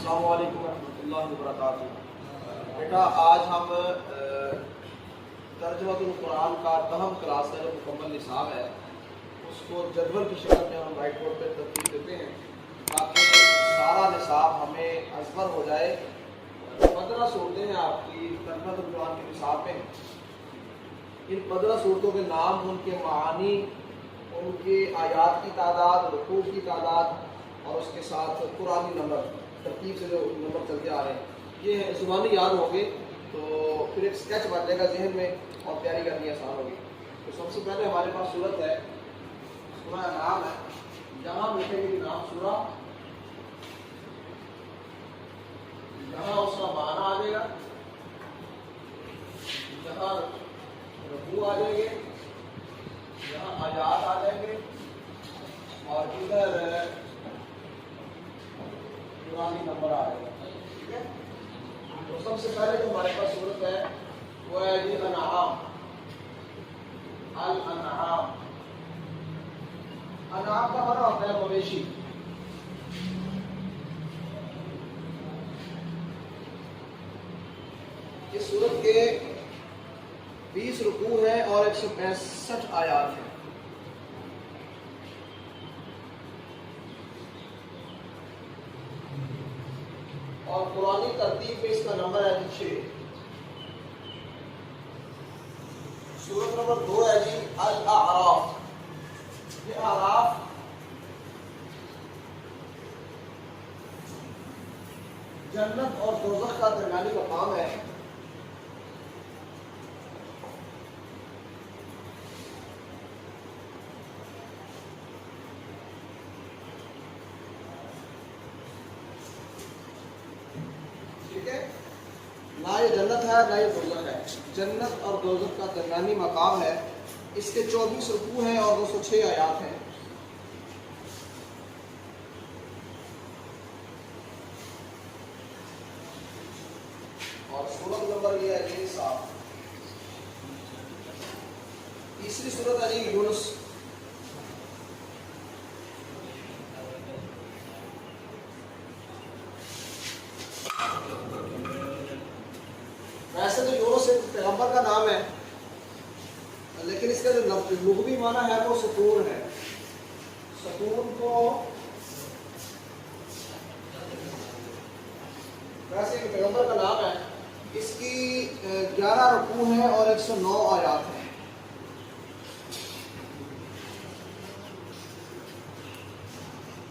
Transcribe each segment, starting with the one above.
अस्सलामु अलैकुम रहमतुल्लाहि व बरकातुहू। बेटा आज हम तर्जुमतुल कुरान का दहम क्लास है जो मुकम्मल निसाब है उसको जदवल की शक्ल में हम वाइट बोर्ड पर तरतीब देते हैं ताकि सारा निसाब हमें अज़बर हो जाए। 15 सूरतें हैं आपकी तर्जुमतुल कुरान के निसाब में। इन 15 सूरतों के नाम, उनके मानी, उनके आयात की तादाद, रुकू की तादाद और उसके साथ कुरानी नंबर तरतीब से जो नंबर चलते आ रहे हैं, ये है ज़ुबानी याद होंगे तो फिर एक स्केच बन जाएगा जहन में और तैयारी करनी आसान होगी। तो सबसे पहले हमारे पास सूरत है, सूरह नाम है। जहाँ हम लिखेंगे कि नाम सूरह, जहाँ उसका माना आ जाएगा, जहाँ रुकू आ जाएंगे, जहाँ आयात आ जाएंगे और इधर पुरानी नंबर आ जाएगा। ठीक है, तो सबसे पहले जो हमारे पास सूरत है वो है जी अनआम। अल-अनआम, अनआम का माना होता है मवेशी। इस सूरत के 20 रुकू है और 165 आयात है। और पुरानी तरतीब में इसका नंबर है 6। सूरत नंबर 2 है जी अल-आराफ। ये आराफ जन्नत और दोज़ख का दरमियानी मकाम है। ठीक है, ना ये जन्नत है ना ये दोज़ख है, जन्नत और दोज़ख का दरमियानी मकाम है। इसके 24 रुकू हैं और 206 आयात हैं। और सूरत नंबर ये है जी 7। तीसरी सूरत है जी यूनुस। वैसे तो यूनुस एक पैगंबर का नाम है, लेकिन इसका जो लुग़वी माना है वो सुकून है। सुकून को वैसे एक पैगंबर का नाम है। इसकी 11 रुकू हैं और 109 आयात हैं।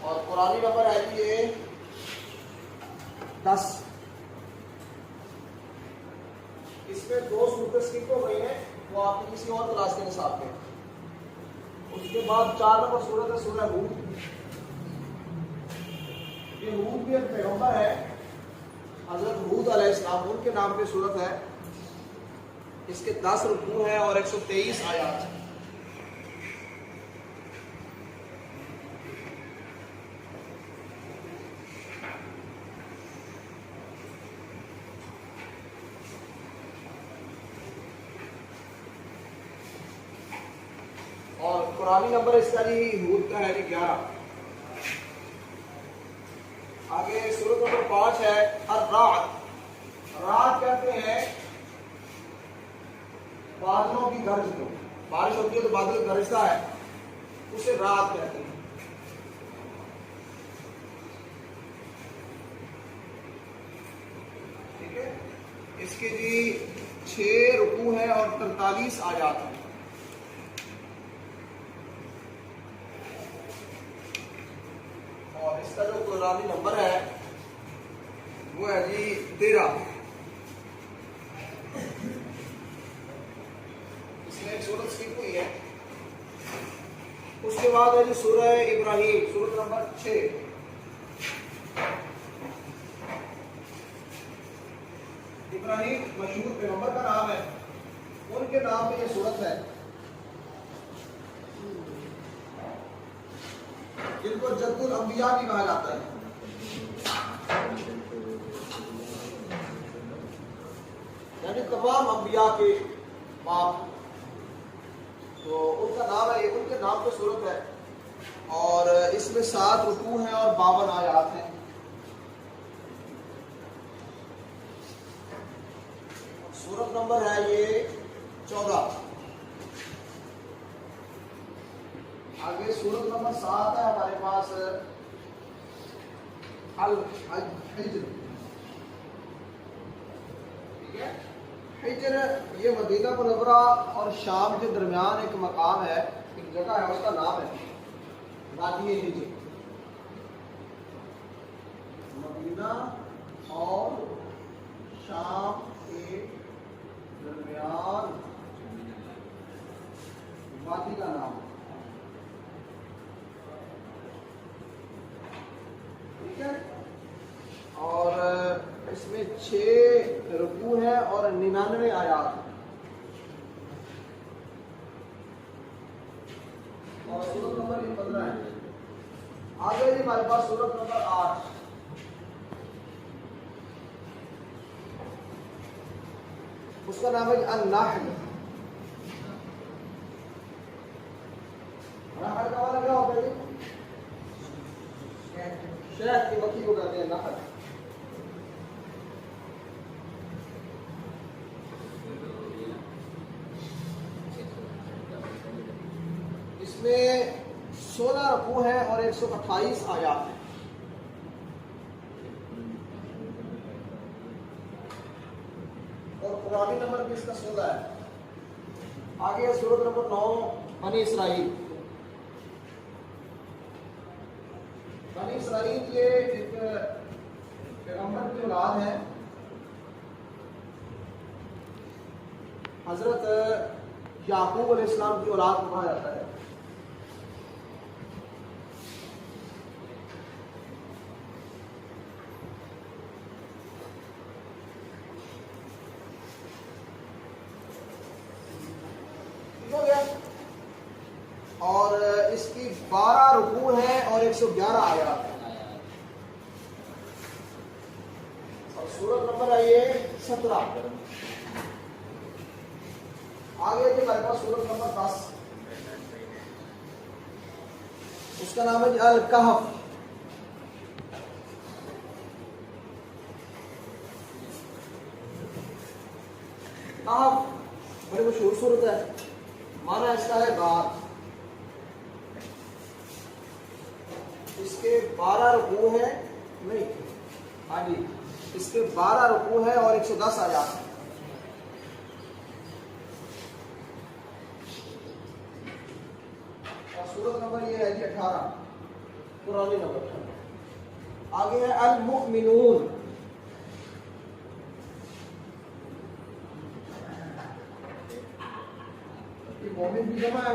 और कुरानी नंबर है कि ये 10। इसमें 2 सूरतें स्किप हो गई हैं, वो आपकी किसी और क्लास के निसाब में। उसके बाद 4 नंबर सूरत है सूरह हूद। ये हूद भी एक पैगंबर है, हजरत हूद अलैहिस्सलाम, उनके नाम पे सूरत है। इसके 10 रुकू हैं और 123 आयात। और कुरानी नंबर इसका जी हूद का है जी 11। आगे सूरत नंबर 5 है अर्राअद। रात कहते हैं बादलों की गरज को, बारिश होती है तो बादल गरजता है, उसे रात कहते हैं। ठीक है, इसके जी 6 रुकू हैं और 43 आयात हैं। और इसका जो कुरानी नंबर है वो है जी 13। इसमें एक सूरत स्किप हुई है। उसके बाद है जी सूरह इब्राहिम, सूरत नंबर 6। इब्राहिम मशहूर पैगंबर का नाम है, उनके नाम पे ये सूरत है, जिनको जद्दुल अंबिया भी कहा जाता है। यानी तमाम अंबिया के बाप, तो उनका नाम है, उनके नाम पे सूरत है। और इसमें 7 रुकू हैं और 52 आयात हैं। अल हिज्र, ठीक है। हिज्र ये मदीना मुनव्वरा और शाम के दरमियान एक मकाम है, एक जगह है, उसका नाम है वादी हिज्र। मदीना और शाम के दरमियान वादी का नाम, ठीक है। और इसमें 6 रुकू है और 99 आयात है। और सूरत नंबर 15 है। आगे जी हमारे पास सूरत नंबर 8, उसका नाम है अन-नहल। नहल का वाला क्या होता है जी? शहद की मक्खी को कहते हैं नहल। इसमें 16 रुकू है और 128 आयात है। और कुरानी नंबर भी इसका 16 है। आगे है सूरत नंबर 9 बनी इसराइल। बनी इसराइल ये एक पैगंबर की औलाद है, हजरत याकूब अलैहिस्सलाम की औलाद को कहा जाता है। और इसकी 12 रुकू है और 111 आयात है। और सूरत नंबर है ये 17। आगे जो हमारे पास सूरत नंबर 10, उसका नाम है अल कहफ। कहफ बड़ी मशहूर सूरत है, माना इसका है गार। इसके 12 रुकू है, नहीं, हाँ जी, इसके 12 रुकू है और 110 आयात है। और सूरत नंबर ये है जी 18, कुरानी नंबर। आगे है अल मुमिनून। ये मोमिन भी जमा है।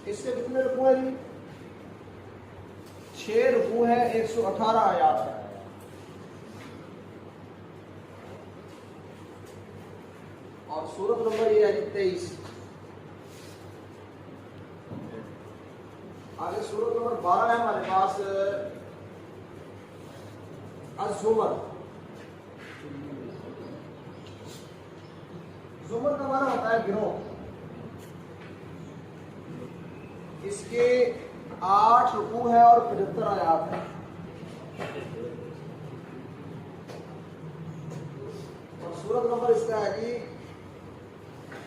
इसके कितने रुकू है जी? 6 रुकू है, 118 आयात है। और सूरत नंबर ये है जी 23। आगे सूरत नंबर 12 है हमारे पास अज़-ज़ुमर। ज़ुमर का माना होता है गिरोह। इसके 8 रुकू है और 75 आयात है। और सूरत नंबर इसका है जी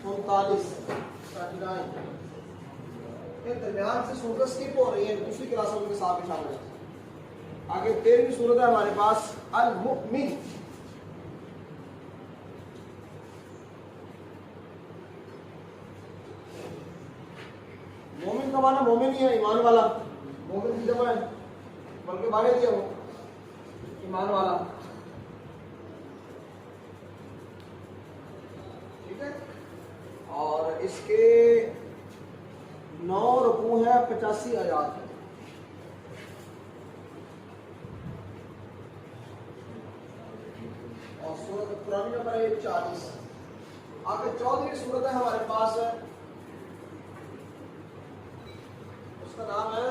39। दरमियान से सूरत स्किप हो रही है, दूसरी क्लासों के साथ भी शामिल है। आगे 13वीं सूरत है हमारे पास अल मुमिन। मोमिन का माना मोमिन ही है, ईमान वाला। मोमिन की जमा है, बल्कि बागे दिया हो ईमान वाला, ठीक है। और इसके 9 रुकू है, 85 आयात है। और सूरत कुरानी नंबर है 40। आगे 14वीं सूरत है हमारे पास, उसका नाम है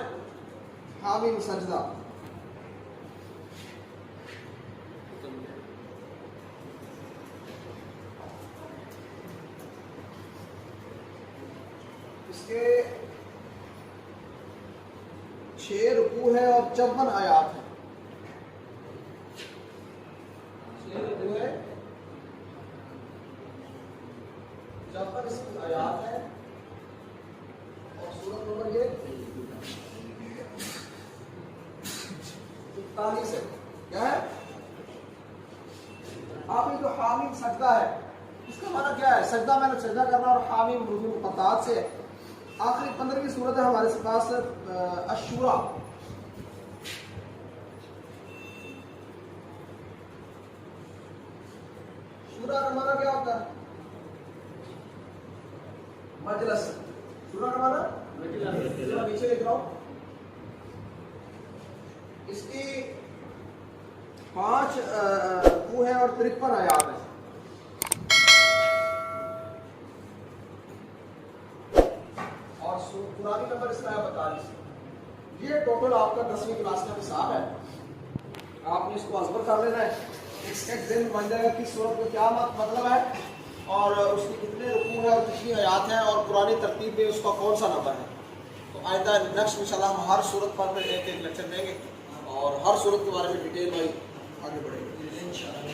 हामिम सजदा। इसके 6 रुकू है और 54 आयात है। 6 रुकू है, 54 इसकी आयात है। और सूरत नंबर ये 43 है। क्या है? आप ये जो हामीम सजदा है इसका माना क्या है? सजदा मैंने सजदा करना और हामीम रूबी मुक़त्तात से आखिरी 15वीं सूरत है हमारे पास अशूरा। शूरा का माना क्या होता है? मजलस। शूरा का माना नीचे लिख रहा हूं। इसकी 5 वो है और 53 आयात है। और कुरानी नंबर इसका है 42। ये टोटल आपका 10वीं क्लास का हिसाब है। आपने इसको अज़बर कर लेना है। एक दिन बन जाएगा कि सूरत में क्या मतलब है और उसकी कितने रुकू है और कितनी आयात है और पुरानी तरतीब में उसका कौन सा नंबर है। तो आइंदा नेक्स्ट इंशाल्लाह हम हर सूरत पर एक लेक्चर देंगे और हर सूरत के बारे में डिटेल में आगे बढ़ेंगे इंशाल्लाह।